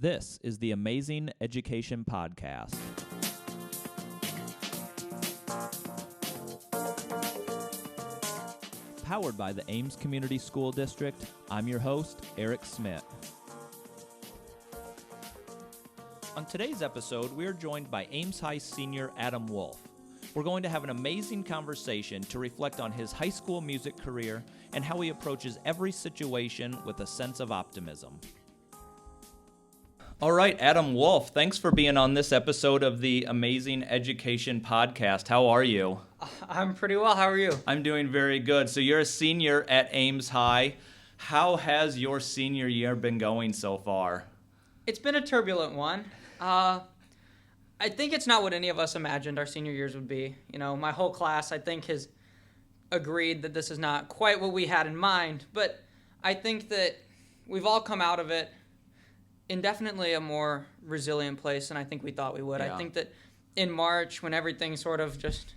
This is the Amazing Education Podcast. Powered by the Ames Community School District, I'm your host, Eric Smith. On today's episode, we are joined by Ames High senior Adam Wolf. We're going to have an amazing conversation to reflect on his high school music career and how he approaches every situation with a sense of optimism. All right, Adam Wolf, thanks for being on this episode of the Amazing Education Podcast. How are you? I'm pretty well. How are you? I'm doing very good. So you're a senior at Ames High. How has your senior year been going so far? It's been a turbulent one. I think it's not what any of us imagined our senior years would be. You know, my whole class, I think, has agreed that this is not quite what we had in mind. But I think that we've all come out of it in definitely a more resilient place than I think we thought we would. Yeah. I think that in March, when everything sort of just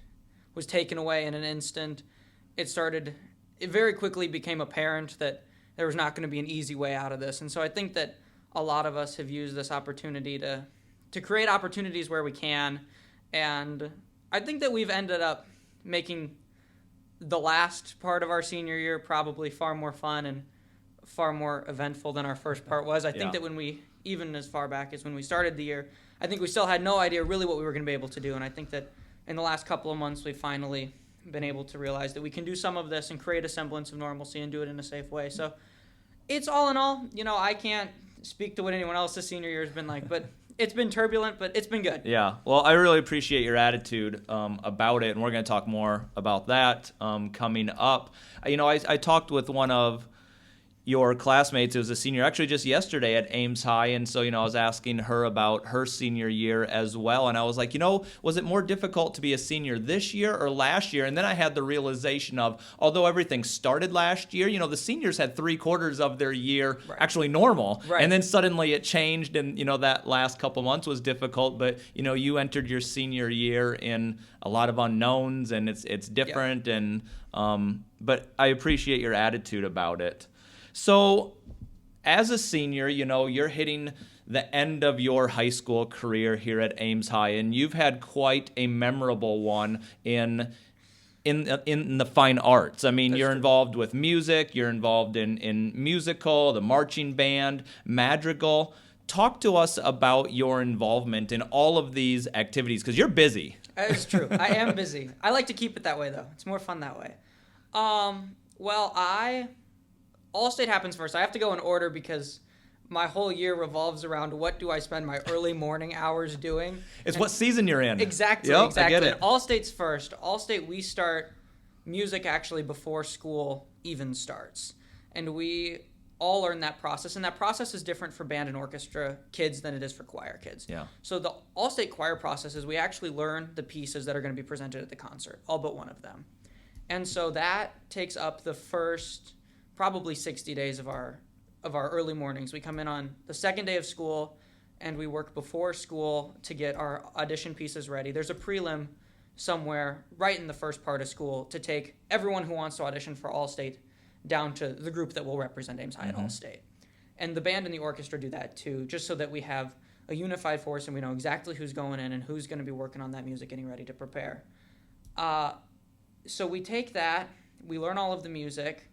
was taken away in an instant, it very quickly became apparent that there was not going to be an easy way out of this. And so I think that a lot of us have used this opportunity to create opportunities where we can. And I think that we've ended up making the last part of our senior year probably far more fun and far more eventful than our first part was. I think that when we, even as far back as when we started the year, I think we still had no idea really what we were going to be able to do. And I think that in the last couple of months, we've finally been able to realize that we can do some of this and create a semblance of normalcy and do it in a safe way. So it's all in all, you know, I can't speak to what anyone else's senior year has been like, but it's been turbulent, but it's been good. Yeah, well, I really appreciate your attitude about it, and we're going to talk more about that coming up. You know, I talked with one of your classmates who was a senior actually just yesterday at Ames High, and so, you know, I was asking her about her senior year as well, and I was like, you know, was it more difficult to be a senior this year or last year? And then I had the realization of, although everything started last year, you know, the seniors had 3/4 of their year actually normal, and then suddenly it changed, and, you know, that last couple months was difficult, but, you know, you entered your senior year in a lot of unknowns, and it's different, and but I appreciate your attitude about it. So as a senior, you know, you're hitting the end of your high school career here at Ames High, and you've had quite a memorable one in the fine arts. I mean, you're involved with music, you're involved in musical, the marching band, madrigal. Talk to us about your involvement in all of these activities, because you're busy. It's true. I am busy. I like to keep it that way, though. It's more fun that way. Allstate happens first. I have to go in order because my whole year revolves around what do I spend my early morning hours doing. It's what season you're in. Exactly. Yep, exactly. I get it. And Allstate's first. Allstate, we start music actually before school even starts. And we all learn that process. And that process is different for band and orchestra kids than it is for choir kids. Yeah. So the Allstate choir process is we actually learn the pieces that are going to be presented at the concert, all but one of them. And so that takes up the first probably 60 days of our early mornings. We come in on the second day of school, and we work before school to get our audition pieces ready. There's a prelim somewhere right in the first part of school to take everyone who wants to audition for Allstate down to the group that will represent Ames High at Allstate. And the band and the orchestra do that too, just so that we have a unified force and we know exactly who's going in and who's going to be working on that music, getting ready to prepare. So we take that, we learn all of the music.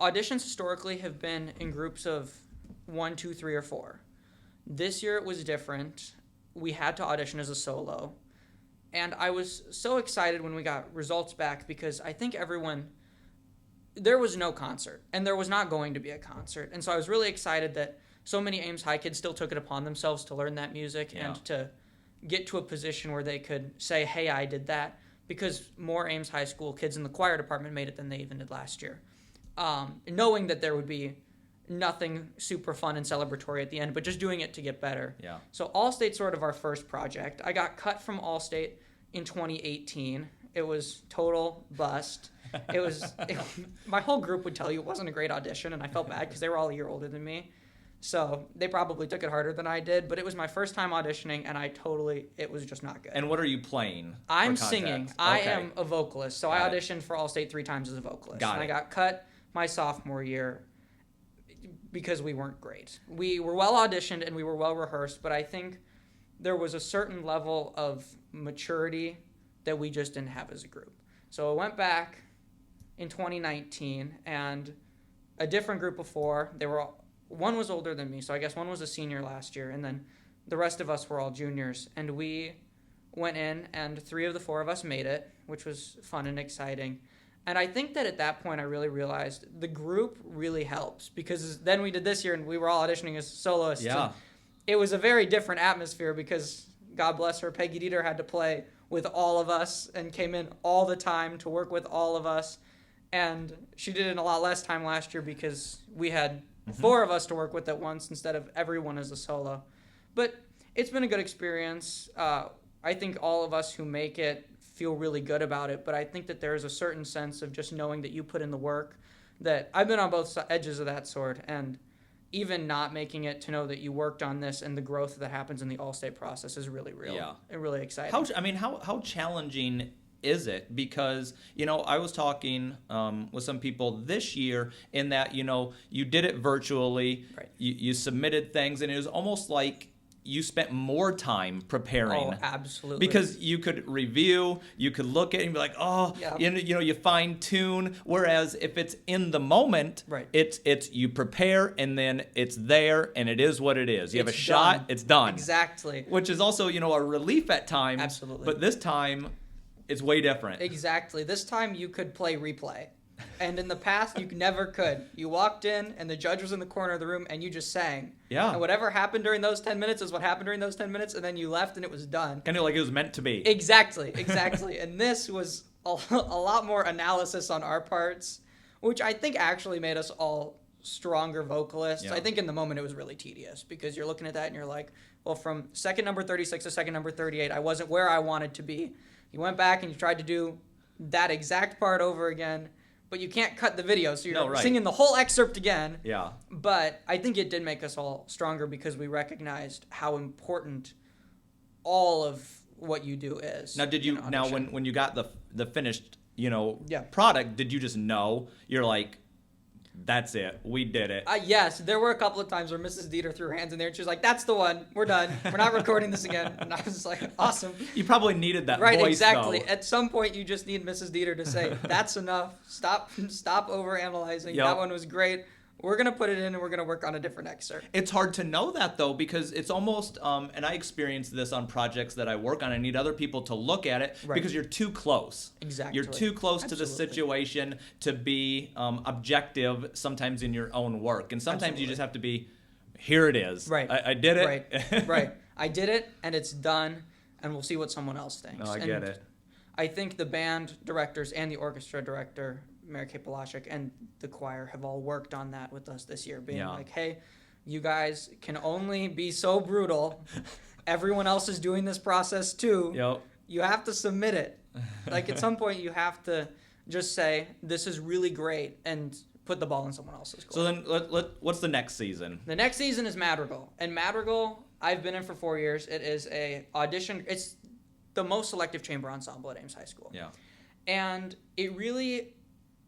Auditions historically have been in groups of 1, 2, 3, or 4. This year it was different. We had to audition as a solo. And I was so excited when we got results back because I think there was no concert, and there was not going to be a concert. And so I was really excited that so many Ames High kids still took it upon themselves to learn that music and to get to a position where they could say, hey, I did that, because more Ames High School kids in the choir department made it than they even did last year. Knowing that there would be nothing super fun and celebratory at the end, but just doing it to get better. Yeah. So Allstate's sort of our first project. I got cut from Allstate in 2018. It was total bust. My whole group would tell you it wasn't a great audition, and I felt bad because they were all a year older than me. So they probably took it harder than I did, but it was my first time auditioning, and it was just not good. And what are you playing? I'm singing. I am a vocalist, so I auditioned for Allstate 3 times as a vocalist. Got it. And I got cut my sophomore year. because we weren't great. We were well auditioned and we were well rehearsed, but I think there was a certain level of maturity that we just didn't have as a group. So I went back in 2019, and a different group of four. One was older than me, so I guess one was a senior last year, and then the rest of us were all juniors. And we went in, and 3 of the 4 of us made it, which was fun and exciting. And I think that at that point I really realized the group really helps, because then we did this year and we were all auditioning as soloists. Yeah. It was a very different atmosphere because, God bless her, Peggy Dieter had to play with all of us and came in all the time to work with all of us. And she did it in a lot less time last year because we had 4 of us to work with at once instead of everyone as a solo. But it's been a good experience. I think all of us who make it feel really good about it, but I think that there is a certain sense of just knowing that you put in the work, that I've been on both edges of that sword, and even not making it, to know that you worked on this and the growth that happens in the Allstate process is really real and really exciting. How challenging is it? Because, I was talking with some people this year in that, you did it virtually, right. you submitted things, and it was almost like you spent more time preparing. Oh, absolutely. Because you could review, you could look at it and be like, you fine tune. Whereas if it's in the moment, right. it's you prepare and then it's there and it is what it is. You have a shot, it's done. Exactly. Which is also, a relief at times. Absolutely. But this time, it's way different. Exactly. This time you could play replay. And in the past, you never could. You walked in, and the judge was in the corner of the room, and you just sang. Yeah. And whatever happened during those 10 minutes is what happened during those 10 minutes, and then you left, and it was done. Kind of like it was meant to be. Exactly. And this was a lot more analysis on our parts, which I think actually made us all stronger vocalists. Yeah. I think in the moment it was really tedious, because you're looking at that, and you're like, well, from second number 36 to second number 38, I wasn't where I wanted to be. You went back, and you tried to do that exact part over again, but you can't cut the video, so you're singing the whole excerpt again. Yeah. But I think it did make us all stronger, because we recognized how important all of what you do is. Now, did you when you got the finished Yeah. product, did you just know? You're like, that's it, we did it. Yes, there were a couple of times where Mrs. Dieter threw her hands in there and she was like, "That's the one. We're done. We're not recording this again." And I was like, "Awesome." You probably needed that right, voice, exactly. though. At some point, you just need Mrs. Dieter to say, "That's enough. Stop overanalyzing. Yep. That one was great. We're going to put it in and we're going to work on a different excerpt." It's hard to know that, though, because it's almost, and I experience this on projects that I work on. I need other people to look at it because you're too close. Exactly. You're too close to the situation to be objective sometimes in your own work. And sometimes you just have to be, here it is. Right. I did it. Right. Right. I did it, and it's done, and we'll see what someone else thinks. No, I get it. I think the band directors and the orchestra director, Mary Kay Polashek, and the choir have all worked on that with us this year, being like, hey, you guys can only be so brutal. Everyone else is doing this process too. Yep. You have to submit it. Like, at some point, you have to just say, this is really great, and put the ball in someone else's court. So then what's the next season? The next season is Madrigal. And Madrigal, I've been in for 4 years. It is a audition. It's the most selective chamber ensemble at Ames High School. Yeah. And it really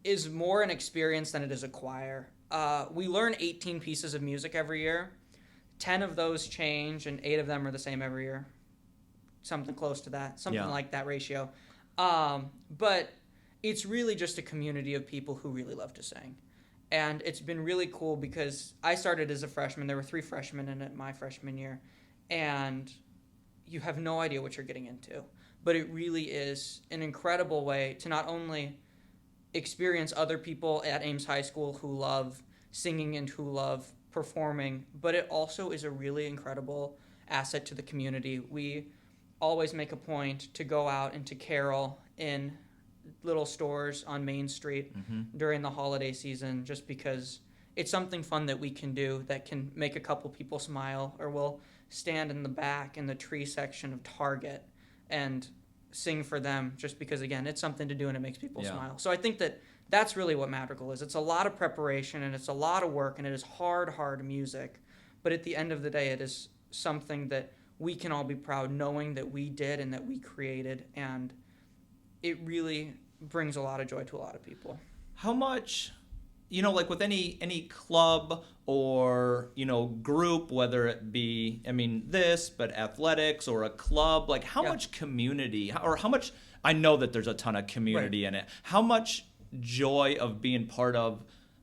is more an experience than it is a choir. We learn 18 pieces of music every year. 10 of those change, and 8 of them are the same every year. Something close to that. Something like that ratio. But it's really just a community of people who really love to sing. And it's been really cool because I started as a freshman. There were 3 freshmen in it my freshman year. And you have no idea what you're getting into. But it really is an incredible way to not only experience other people at Ames High School who love singing and who love performing, but it also is a really incredible asset to the community. We always make a point to go out and to carol in little stores on Main Street during the holiday season, just because it's something fun that we can do that can make a couple people smile. Or we'll stand in the back in the tree section of Target and sing for them, just because, again, it's something to do and it makes people smile. So I think that that's really what Madrigal is. It's a lot of preparation and it's a lot of work and it is hard music. But at the end of the day, it is something that we can all be proud knowing that we did and that we created, and it really brings a lot of joy to a lot of people. How much like with any club or, group, whether it be, but athletics or a club, like how much community or how much, I know that there's a ton of community in it. How much joy of being part of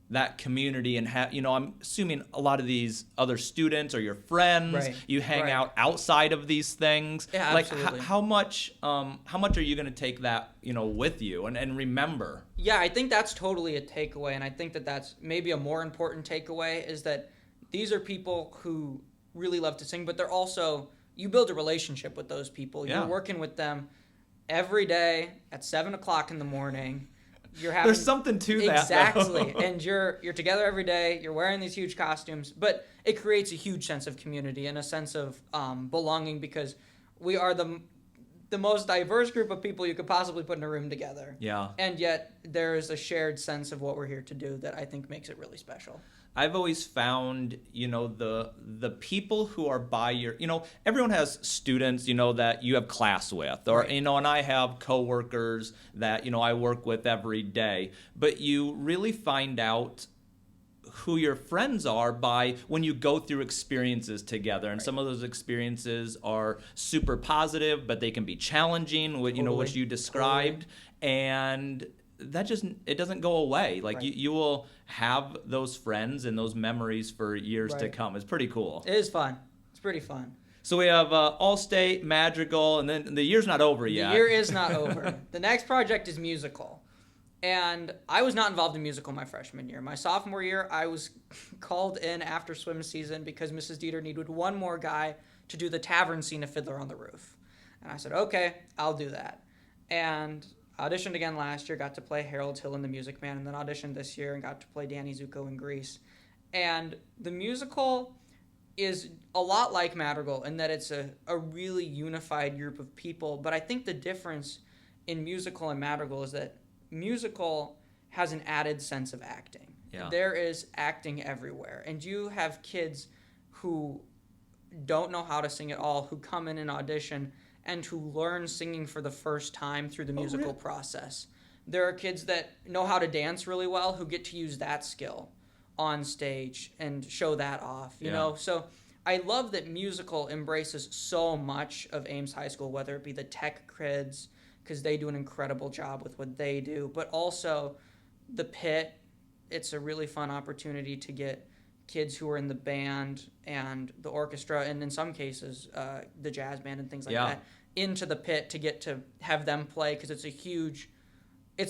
that community and I'm assuming a lot of these other students or your friends, you hang out outside of these things. Yeah, like absolutely. how much are you going to take that, with you and remember? Yeah, I think that's totally a takeaway, and I think that that's maybe a more important takeaway is that these are people who really love to sing, but they're also, you build a relationship with those people. You're working with them every day at 7 o'clock in the morning. There's something to that. Exactly. And you're together every day. You're wearing these huge costumes, but it creates a huge sense of community and a sense of belonging because we are the most diverse group of people you could possibly put in a room together. Yeah. And yet there is a shared sense of what we're here to do that I think makes it really special. I've always found, the people who are by your, everyone has students, that you have class with, or, and I have coworkers that, I work with every day. But you really find out who your friends are by when you go through experiences together. And some of those experiences are super positive, but they can be challenging, which you described. And that it doesn't go away. Like you will have those friends and those memories for years to come. It's pretty cool. It is fun. It's pretty fun. So we have Allstate, Madrigal, and then the year's not over yet. The year is not over. The next project is musical. And I was not involved in musical my freshman year. My sophomore year, I was called in after swim season because Mrs. Dieter needed one more guy to do the tavern scene of Fiddler on the Roof. And I said, okay, I'll do that. And auditioned again last year, got to play Harold Hill in The Music Man, and then auditioned this year and got to play Danny Zuko in Grease. And the musical is a lot like Madrigal in that it's a really unified group of people, but I think the difference in musical and Madrigal is that musical has an added sense of acting. Yeah. There is acting everywhere, and you have kids who don't know how to sing at all, who come in and audition, and who learn singing for the first time through the musical process. There are kids that know how to dance really well who get to use that skill on stage and show that off, you know? So I love that musical embraces so much of Ames High School, whether it be the tech kids, because they do an incredible job with what they do, but also the pit. It's a really fun opportunity to get kids who are in the band and the orchestra, and in some cases the jazz band and things like that, into the pit to get to have them play, because it's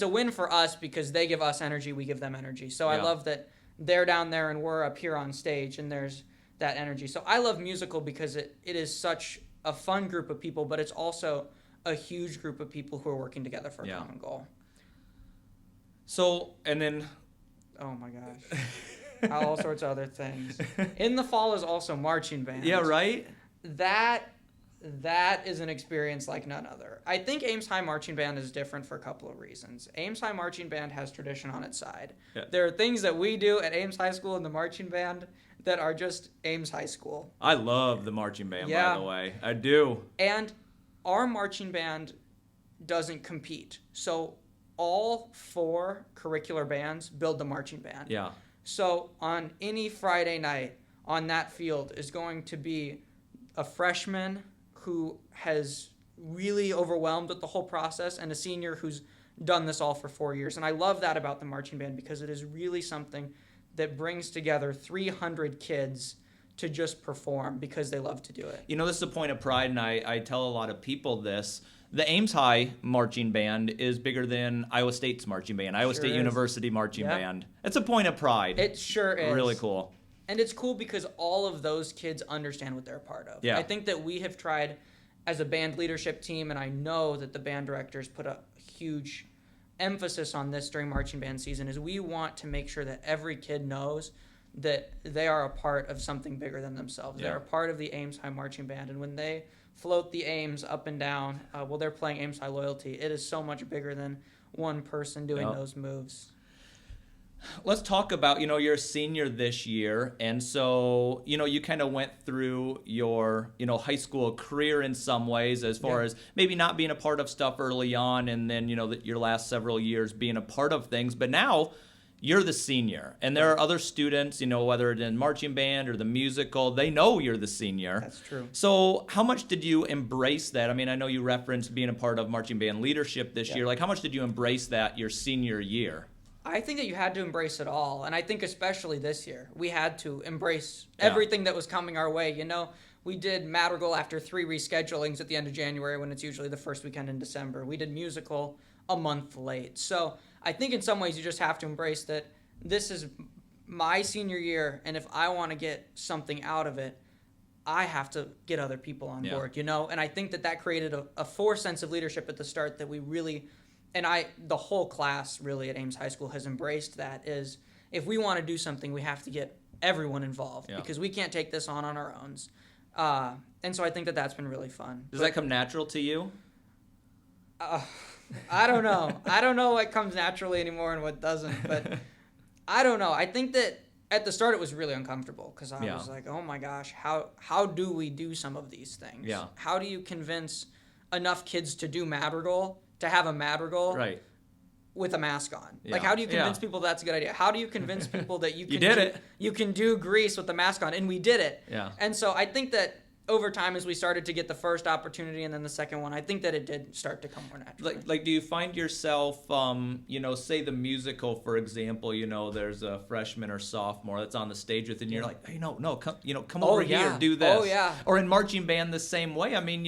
a win for us because they give us energy, we give them energy. So I love that they're down there and we're up here on stage and there's that energy. So I love musical because it is such a fun group of people, but it's also a huge group of people who are working together for a common goal. So, and then... Oh my gosh. All sorts of other things. In the fall is also marching band. Yeah, right? That is an experience like none other. I think Ames High Marching Band is different for a couple of reasons. Ames High Marching Band has tradition on its side. Yeah. There are things that we do at Ames High School in the marching band that are just Ames High School. I love the marching band, by the way. I do. And our marching band doesn't compete. So all 4 curricular bands build the marching band. Yeah. So on any Friday night on that field is going to be a freshman who has really overwhelmed with the whole process and a senior who's done this all for 4 years. And I love that about the marching band because it is really something that brings together 300 kids to just perform because they love to do it. This is a point of pride, and I tell a lot of people this. The Ames High marching band is bigger than Iowa State's marching band, Iowa State University marching band. It's a point of pride. It sure is. Really cool. And it's cool because all of those kids understand what they're a part of. Yeah. I think that we have tried as a band leadership team, and I know that the band directors put a huge emphasis on this during marching band season, is we want to make sure that every kid knows that they are a part of something bigger than themselves. Yeah. They're a part of the Ames High Marching Band, and when they float the Ames up and down while they're playing Ames High Loyalty, it is so much bigger than one person doing those moves. Let's talk about, you're a senior this year, and so, you kind of went through your, high school career in some ways as far as maybe not being a part of stuff early on, and then, your last several years being a part of things, but now you're the senior, and there are other students, whether it's in marching band or the musical, they know you're the senior. That's true. So how much did you embrace that? I mean, I know you referenced being a part of marching band leadership this year. Like, how much did you embrace that your senior year? I think that you had to embrace it all, and I think especially this year, we had to embrace everything that was coming our way. We did Madrigal after 3 reschedulings at the end of January when it's usually the first weekend in December. We did musical a month late. So I think in some ways you just have to embrace that this is my senior year, and if I want to get something out of it, I have to get other people on board, And I think that created a forced sense of leadership at the start that we really, and the whole class really at Ames High School has embraced that, is if we want to do something, we have to get everyone involved because we can't take this on our own. And so I think that that's been really fun. Does that come natural to you? I don't know. I don't know what comes naturally anymore and what doesn't, but I don't know. I think that at the start it was really uncomfortable because I was like, oh my gosh, how do we do some of these things? Yeah. How do you convince enough kids to do Madrigal, to have a Madrigal with a mask on? Yeah. Like, how do you convince people that's a good idea? How do you convince people that you can you can do Grease with the mask on? And we did it. Yeah. And so I think that over time, as we started to get the first opportunity and then the second one, I think that it did start to come more naturally. Like, do you find yourself, say the musical, for example, there's a freshman or sophomore that's on the stage with, and you're like, hey, no, come over here, do this. Oh, yeah. Or in marching band the same way. I mean,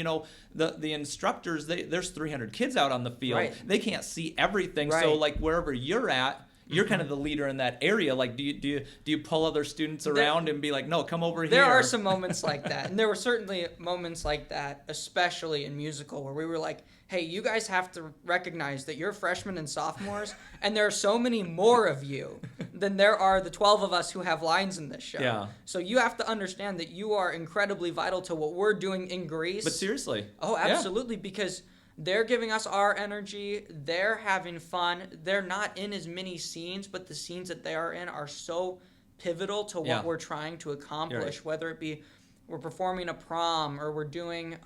the instructors, there's 300 kids out on the field. Right. They can't see everything. Right. So, like, wherever you're at, you're kind of the leader in that area. Like, do you pull other students around and be like, no, come over here? There are some moments like that. And there were certainly moments like that, especially in musical, where we were like, hey, you guys have to recognize that you're freshmen and sophomores, and there are so many more of you than there are the 12 of us who have lines in this show. Yeah. So you have to understand that you are incredibly vital to what we're doing in Grease. But seriously. Oh, absolutely, because they're giving us our energy. They're having fun. They're not in as many scenes, but the scenes that they are in are so pivotal to what we're trying to accomplish, whether it be we're performing a prom or we're doing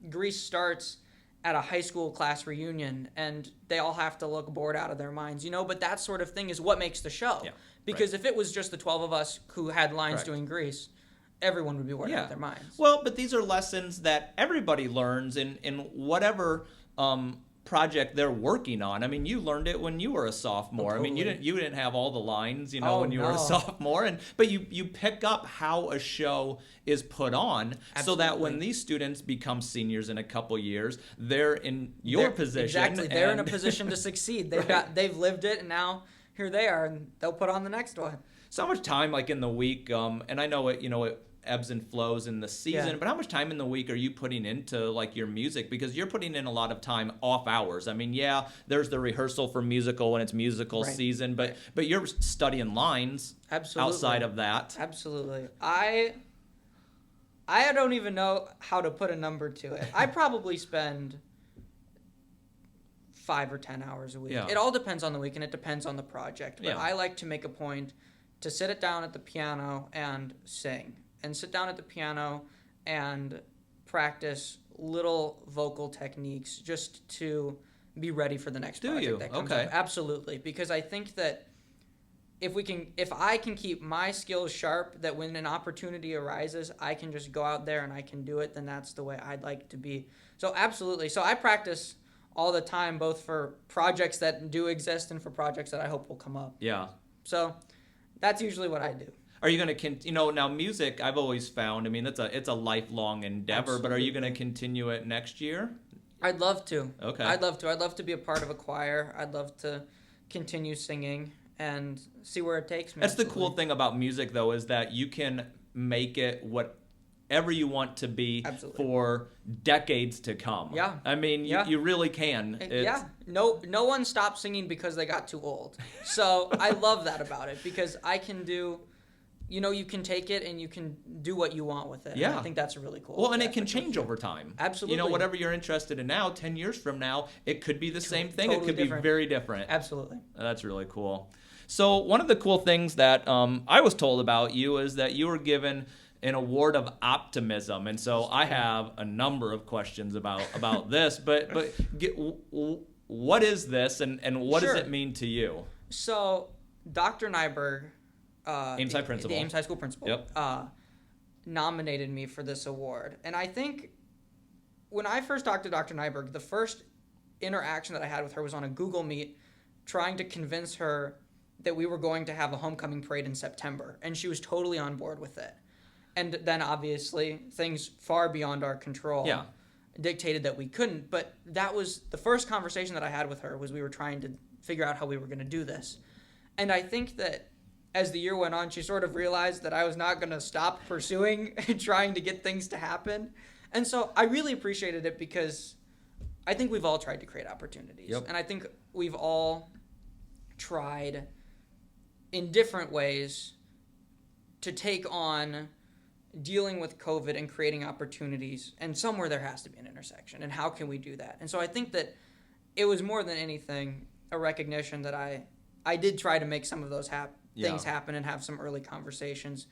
Grease starts at a high school class reunion and they all have to look bored out of their minds, but that sort of thing is what makes the show. Yeah, because if it was just the 12 of us who had lines doing Grease, everyone would be bored out of their minds. Well, but these are lessons that everybody learns in whatever project they're working on. I mean, you learned it when you were a sophomore. Totally. I mean, you didn't have all the lines, when you were a sophomore, but you pick up how a show is put on. Absolutely. So that when these students become seniors in a couple years, they're in your position. Exactly, they're in a position to succeed. They've lived it, and now here they are, and they'll put on the next one. So much time, like in the week, and I know it ebbs and flows in the season, but how much time in the week are you putting into like your music? Because you're putting in a lot of time off hours. I mean, there's the rehearsal for musical when it's musical season, but you're studying lines outside of that. Absolutely. I don't even know how to put a number to it. I probably spend 5 or 10 hours a week. Yeah. It all depends on the week and it depends on the project. But I like to make a point to sit it down at the piano and sing. And sit down at the piano and practice little vocal techniques just to be ready for the next project that comes up. Absolutely. Because I think that if I can keep my skills sharp, that when an opportunity arises, I can just go out there and I can do it, then that's the way I'd like to be. So absolutely. So I practice all the time, both for projects that do exist and for projects that I hope will come up. Yeah. So that's usually what I do. Are you going to, now music, I've always found, I mean, it's a lifelong endeavor, Absolutely. But are you going to continue it next year? I'd love to. Okay. I'd love to be a part of a choir. I'd love to continue singing and see where it takes me. That's the cool thing about music, though, is that you can make it whatever you want to be for decades to come. Yeah. I mean, you really can. No one stopped singing because they got too old. So I love that about it because I can do... you can take it and you can do what you want with it. Yeah. And I think that's really cool. Well, and it can change over time. Absolutely. Whatever you're interested in now, 10 years from now, it could be the same thing. Totally it could different. be very different. Absolutely. That's really cool. So one of the cool things that I was told about you is that you were given an award of optimism. And so I have a number of questions about this, but what is this and what does it mean to you? So Dr. Nyberg, Ames High principal. the Ames High School principal, Yep. nominated me for this award. And I think when I first talked to Dr. Nyberg, the first interaction that I had with her was on a Google Meet, trying to convince her that we were going to have a homecoming parade in September, and she was totally on board with it. And then obviously things far beyond our control dictated that we couldn't. But that was the first conversation that I had with her, was we were trying to figure out how we were going to do this. And I think that as the year went on, she sort of realized that I was not going to stop pursuing and trying to get things to happen. And so I really appreciated it, because I think we've all tried to create opportunities. Yep. And I think we've all tried in different ways to take on dealing with COVID and creating opportunities. And somewhere there has to be an intersection. And how can we do that? And so I think that it was more than anything a recognition that I did try to make some of those things happen and have some early conversations.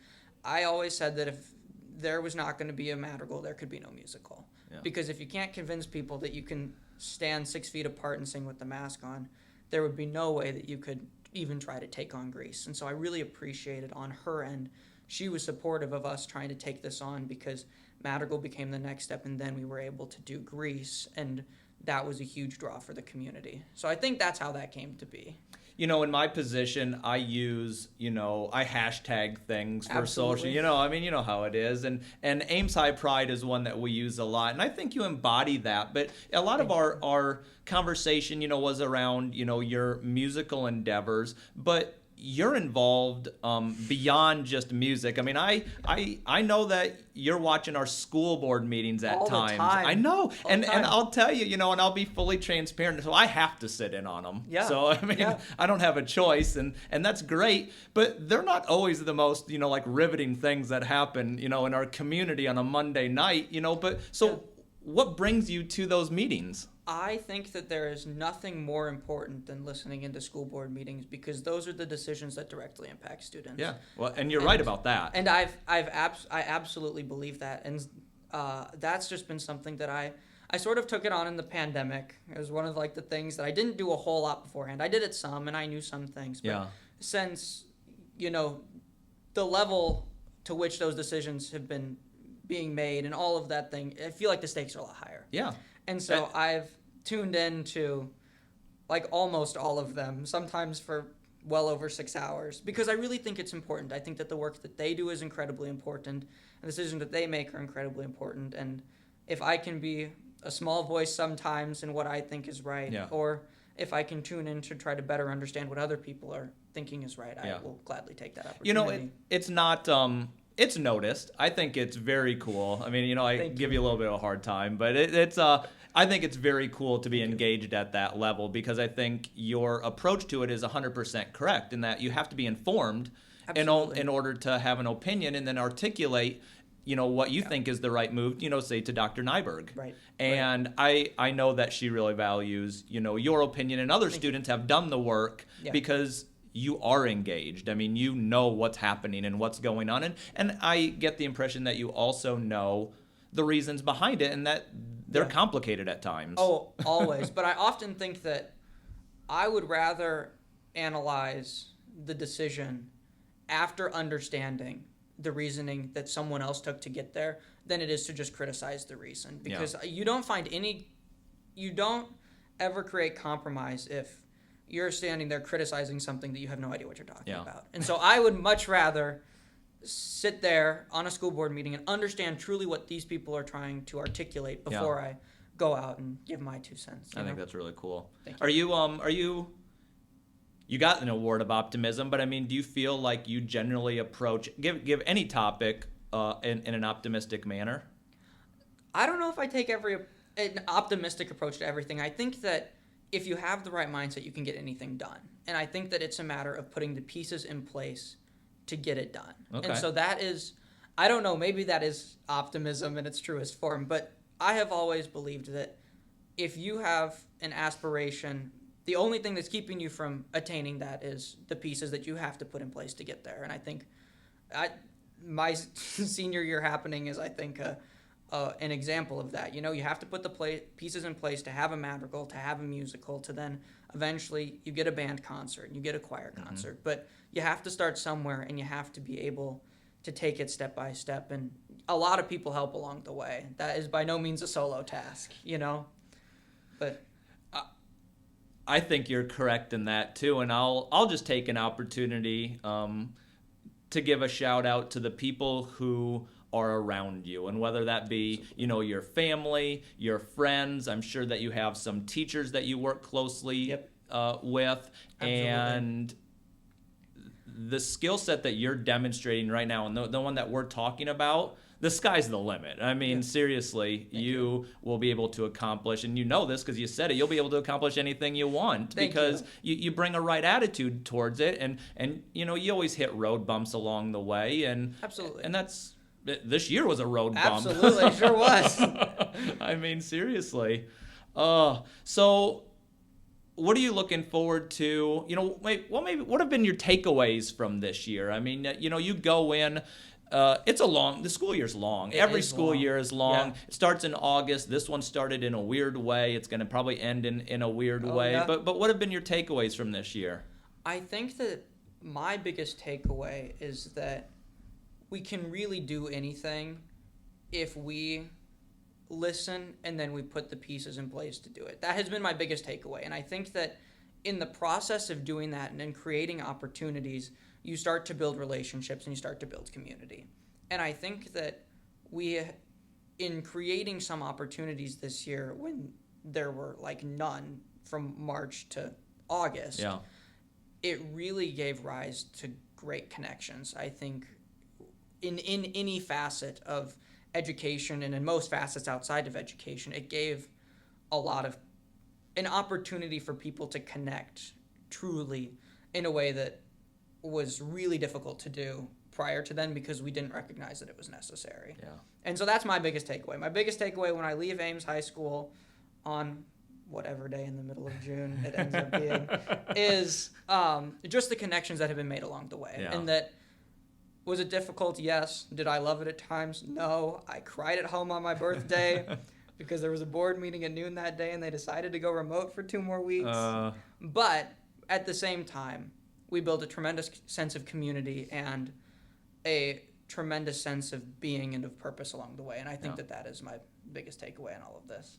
I always said that if there was not going to be a Madrigal, there could be no musical. Yeah. Because if you can't convince people that you can stand 6 feet apart and sing with the mask on, there would be no way that you could even try to take on Grease. And so I really appreciated on her end, she was supportive of us trying to take this on, because Madrigal became the next step, and then we were able to do Grease, and that was a huge draw for the community. So I think that's how that came to be. You know, in my position, I use, I hashtag things for Absolutely. social. I mean, you know how it is. And Ames High Pride is one that we use a lot. And I think you embody that. But a lot of our conversation, was around, your musical endeavors. But you're involved beyond just music. I mean, I know that you're watching our school board meetings at All the times. time. I know. All And the time. I'll tell you, and I'll be fully transparent. So I have to sit in on them. Yeah. So, I mean, I don't have a choice, and that's great. But they're not always the most, like riveting things that happen, in our community on a Monday night, But so what brings you to those meetings? I think that there is nothing more important than listening into school board meetings, because those are the decisions that directly impact students. Yeah, well, and you're right about that. And I absolutely believe that, and that's just been something that I sort of took it on in the pandemic. It was one of the things that I didn't do a whole lot beforehand. I did it some, and I knew some things. But since the level to which those decisions have been being made and all of that thing, I feel like the stakes are a lot higher. Yeah. And so I've tuned into almost all of them, sometimes for well over 6 hours, because I really think it's important. I think that the work that they do is incredibly important, and the decisions that they make are incredibly important. And if I can be a small voice sometimes in what I think is right, or if I can tune in to try to better understand what other people are thinking is right, I will gladly take that opportunity. It's not... It's noticed. I think it's very cool. I mean, I give you a little bit of a hard time, but I think it's very cool to be engaged at that level, because I think your approach to it is 100% correct, in that you have to be informed in order to have an opinion, and then articulate, what you think is the right move, say to Dr. Nyberg. Right. And I know that she really values, your opinion, and other students have done the work because you are engaged. I mean, you know what's happening and what's going on. And I get the impression that you also know the reasons behind it, and that they're complicated at times. Oh, always. But I often think that I would rather analyze the decision after understanding the reasoning that someone else took to get there than it is to just criticize the reason. Because you don't ever create compromise if you're standing there criticizing something that you have no idea what you're talking about. And so I would much rather sit there on a school board meeting and understand truly what these people are trying to articulate before I go out and give my 2 cents. I think that's really cool. Thank you. You got an award of optimism, but I mean, do you feel like you generally give any topic in an optimistic manner? I don't know if I take an optimistic approach to everything. I think that if you have the right mindset, you can get anything done. And I think that it's a matter of putting the pieces in place to get it done. Okay. And so that is, I don't know, maybe that is optimism in its truest form, but I have always believed that if you have an aspiration, the only thing that's keeping you from attaining that is the pieces that you have to put in place to get there. And I think my senior year happening is, I think, an example of that. You know, you have to put the pieces in place to have a madrigal, to have a musical, to then eventually you get a band concert and you get a choir concert. But you have to start somewhere, and you have to be able to take it step by step. And a lot of people help along the way. That is by no means a solo task, you know. But I think you're correct in that too, and I'll just take an opportunity to give a shout out to the people who are around you, and whether that be, you know, your family, your friends. I'm sure that you have some teachers that you work closely with. Absolutely. And the skill set that you're demonstrating right now, and the one that we're talking about, the sky's the limit. I mean, seriously, you will be able to accomplish, and you know this because you said it, you'll be able to accomplish anything you want because you bring a right attitude towards it, and you know, you always hit road bumps along the way, and absolutely, and that's, this year was a road bump. Absolutely, it sure was. I mean, seriously. So what are you looking forward to? You know, what have been your takeaways from this year? I mean, you know, you go in, the school year's long. Every school year is long. Yeah. It starts in August. This one started in a weird way. It's going to probably end in a weird way. Yeah. But what have been your takeaways from this year? I think that my biggest takeaway is that we can really do anything if we listen and then we put the pieces in place to do it. That has been my biggest takeaway. And I think that in the process of doing that and then creating opportunities, you start to build relationships and you start to build community. And I think that in creating some opportunities this year when there were like none from March to August, it really gave rise to great connections. I think in any facet of education and in most facets outside of education, it gave an opportunity for people to connect truly in a way that was really difficult to do prior to then because we didn't recognize that it was necessary. Yeah. And so that's my biggest takeaway. My biggest takeaway when I leave Ames High School on whatever day in the middle of June it ends up being is just the connections that have been made along the way. Yeah. And that, was it difficult? Yes. Did I love it at times? No. I cried at home on my birthday because there was a board meeting at noon that day and they decided to go remote for 2 more weeks. But at the same time, we built a tremendous sense of community and a tremendous sense of being and of purpose along the way. And I think that is my biggest takeaway in all of this.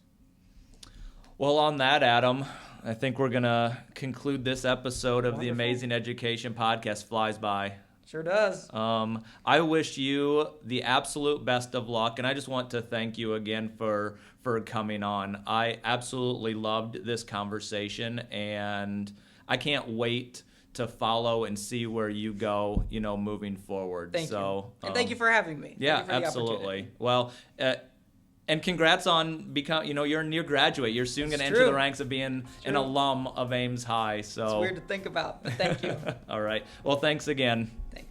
Well, on that, Adam, I think we're going to conclude this episode of the Amazing Education Podcast. Flies by. Sure does. I wish you the absolute best of luck, and I just want to thank you again for coming on. I absolutely loved this conversation, and I can't wait to follow and see where you go, you know, moving forward. Thank you. And thank you for having me. Yeah, absolutely. Well, and congrats on you're a near graduate. You're soon going to enter the ranks of being an alum of Ames High. So it's weird to think about, but thank you. All right. Well, thanks again. Thank you.